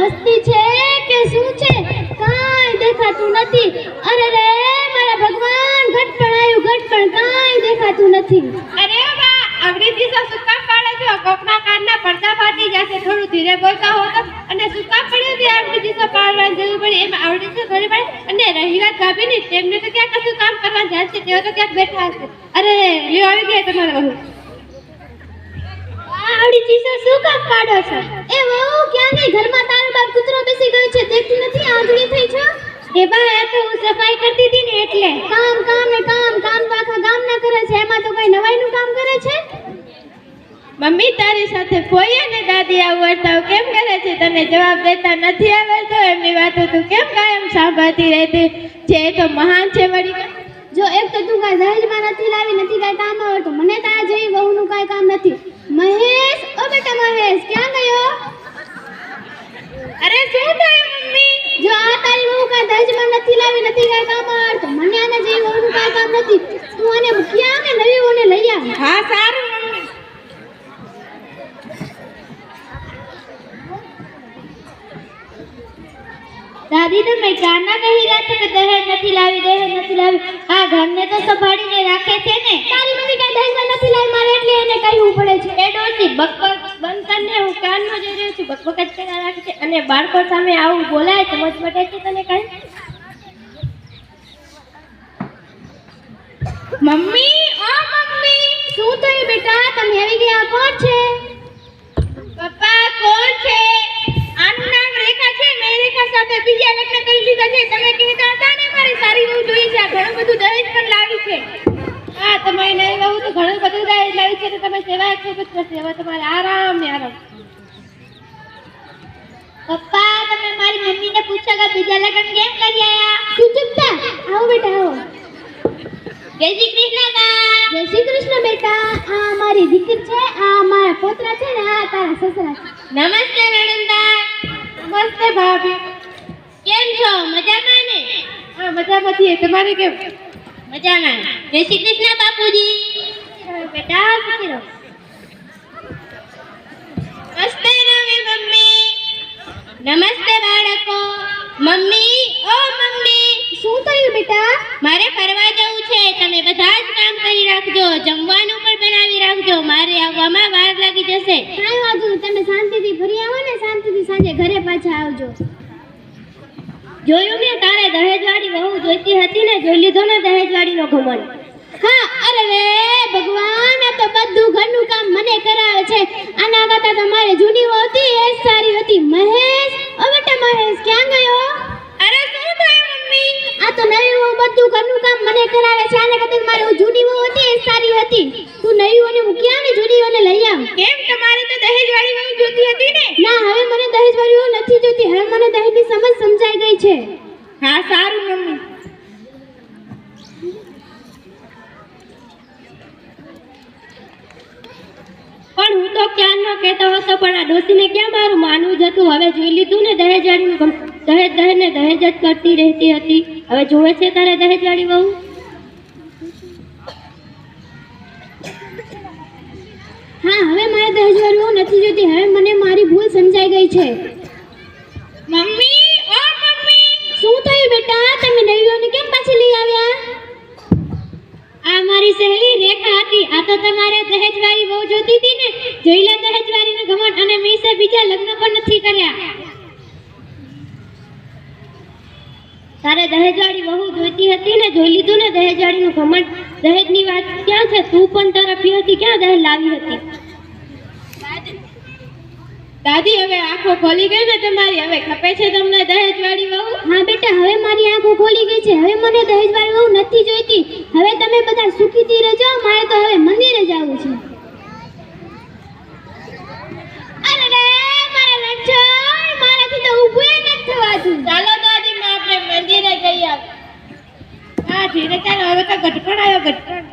મસ્તી છે કે શું છે? કાંઈ દેખાતું નથી. અરે રે મારા ભગવાન, ઘટપણ આવ્યું, ઘટપણ, કાંઈ દેખાતું નથી. અરે બા, આવડી દીસો સુકા પાડે છો, કોકના કાનના પડદા ફાટી જશે. થોડું ધીરે બોલતા હો તો. અને સુકા પડ્યું છે, આવડી દીસો પાડવાની જરૂર પડી, એમાં આવડી દીસો ઘરે પડે. અને રહી વાત ભાભીની, તેમને તો ક્યાં કશું કામ કરવાનું ધ્યાન છે, તેઓ તો ક્યાંક બેઠા હશે. અરે લ્યો આવી ગયા તમારા બહુ. આવડી દીસો શું કામ પાડો છો? એ વહુ, ક્યાં ગઈ? ઘરમાં તારો બાપ કૂતરો બેસી ગયો છે, દેખતી નથી? આંધળી થઈ છો? એ બા, આ તો હું સફાઈ કરતી હતી ને એટલે. કામ કામ ને કામ, કામ તો આખા ગામના કરે છે, એમાં તો કઈ નવાઈનું કામ કરે છે? મમ્મી, તારી સાથે ફોઈ અને દાદી આવું વર્તાવ કેમ કરે છે? તને જવાબ દેતા નથી આવડતો? એમની વાતો તું કેમ કાયમ સાંભળતી રહેતી છે? એ તો મહાન છે વળી. જો એક તો તું કાંઈ દહેજમાં નથી લાવી, નથી કાંઈ કામ આવડતું. મને તારા જેવી વહુનું કાંઈ કામ નથી. મહેશ, ઓ બેટા મહેશ, ક્યાં ગયો? અરે શું થયું મમ્મી? જો આ તારી વહુ કાંઈ દહેજમાં નથી લાવી, નથી કાંઈ કામ આવડતું. મને આના જેવી વહુનું કાંઈ કામ નથી. તું આને મૂક્યા ને નવી વહુને લઈ આવ. હા સારું મમ્મી. દાદી, તમે ક્યારના કહી રહ્યા છો કે દહેજ નથી લાવી, દહેજ નથી લાવી? આ ઘરને તો સંભાળીને રાખે છે ને. તારી મમ્મી કાંઈ દહેજમાં નથી લાવી, મારે એટલે એને કહેવું પડે છે. એ ડોસી, બકબક બંધ કરને. હું કાનમાં જોઈ રહ્યો છું, બકબક જ કર્યા રાખે છે. અને બાળકો સામે આવું બોલાય, સમજ પડે છે તને કઈ? મમ્મી, ઓ મમ્મી, શું થયું બેટા? તમે આવી ગયા? કોણ છે? પપ્પા કોણ છે? આનું નામ રેખા છે. મેં રેખા સાથે બીજા લગ્ન કરી લીધા છે. તમે કહેતા હતા ને મારી સારી વહુ જોઈએ છે, ઘણું બધું દહેજ પણ લાવી છે. હા, તમારી નવી વહુ તો ઘણું બધું દહેજ લાવી છે, તો તમે સેવા ખૂબ જ કરશે. હવે તમારે આરામ ને આરામ. પપ્પા, તમે મારી મમ્મીને પૂછો કે બીજા લગ્ન કેમ કરી આયા? તું ચૂપ થા. આવો બેટા, આવો. જય શ્રી કૃષ્ણ બા. જય શ્રી કૃષ્ણ બેટા. આ મારી દીકરી છે, આ મારા પોતરા છે ને આ તારા સસરા છે. નમસ્તે નણંદા. નમસ્તે ભાભી. કેમ છો? મજામાં ને? હા, મજામાં છીએ. તમારે કેમ? મજામાં. જય શ્રી કૃષ્ણ બાપુજી. બેટા સુખી રહો. નમસ્તે રવિ મમ્મી. નમસ્તે બાળકો. મમ્મી, ઓ મમ્મી, શું થયું બેટા? મારે ફરવા જવું છે. તમે બધા જ કામ કરી રાખજો, જમવાનું પણ બનાવી રાખજો. મારે આવવામાં વાર લાગી જશે. કાંઈ વાંધો નહીં, તમે શાંતિથી ફરી આવો ને, શાંતિથી સાંજે ઘરે પાછા આવજો. જોયું ને, તારે દહેજવાળી વહુ જોઈતી હતી ને, જોઈ લીધો ને દહેજવાળીનો ઘમંડ. હા, અરે રે ભગવાન, આ તો બધું ઘરનું કામ મને કરાવે છે. આના કરતા તમારે જૂની વહુ હતી એ જ સારી હતી. મહેશ, ઓ બેટા મહેશ, ક્યાં ગયો? અરે શું થયું મમ્મી? આ તો નવી વહુ બધું ઘરનું કામ મને કરાવે છે. આના કરતા મારી જૂની વહુ હતી એ જ સારી હતી. તું નવી વહુને મૂક્યા ને જૂની વહુને લઈ આવ. કેમ, તમારે તો દહેજવાળી વહુ જોઈતી હતી ને? ના, હવે મને દહેજવાળી વહુ નથી જોઈતી. હવે મને દહેજની સમજ સમજાઈ ગઈ છે. હા સારું મમ્મી. પણ હું તો ક્યાં ન કહેતો હતો, પણ આ ડોસીને ક્યાં મારું માનવું જતું. હવે જોઈ લીધું ને દહેજવાળીનું દહેજ ને દહેજ જ કરતી રહેતી હતી. હવે જોવે છે તારે દહેજવાળી વહુ. હા, હવે મારે દહેજવાળી વહુ નથી જોઈતી. હવે મને મારી ભૂલ સમજાઈ ગઈ છે. મમ્મી, ઓ મમ્મી, શું થયું બેટા? તમે નવી વહુને કેમ પાછી લઈ આવ્યા? આ મારી સહેલી રેખા હતી. આ તો તમારે દહેજવાળી વહુ જોતી હતી ને, જોઈ લે દહેજવાળીનો ઘમંડ. અને મીસે બીજા લગ્ન પણ નથી કર્યા. તારે દહેજવાળી વહુ જોઈતી હતી ને, જોઈ લીધું ને દહેજવાળીનું ઘમંડ. દહેજની વાત ક્યાં છે? તું પણ તારા પિયરથી ક્યાં દહેજ લાવી હતી? દાદી, હવે આંખો ખોલી ગઈ ને તમારી. હવે ખપે છે તમને દહેજવાળી વહુ? હા બેટા, હવે મારી આંખો ખોલી ગઈ છે. હવે મને દહેજવાળી વહુ નથી જોઈતી. હવે તમે બધા સુખીથી રહેજો. મારે તો હવે મંદિરે જવું છે. અરે રે મારા લંચોઈ, મારાથી તો ઊભું નથી થવાતું. ચાલો દાદી માં આપણે મંદિરે જઈ આવીએ. હા ધીરે ચાલો, હવે તો ગટપણ આવ્યો, ગટપણ.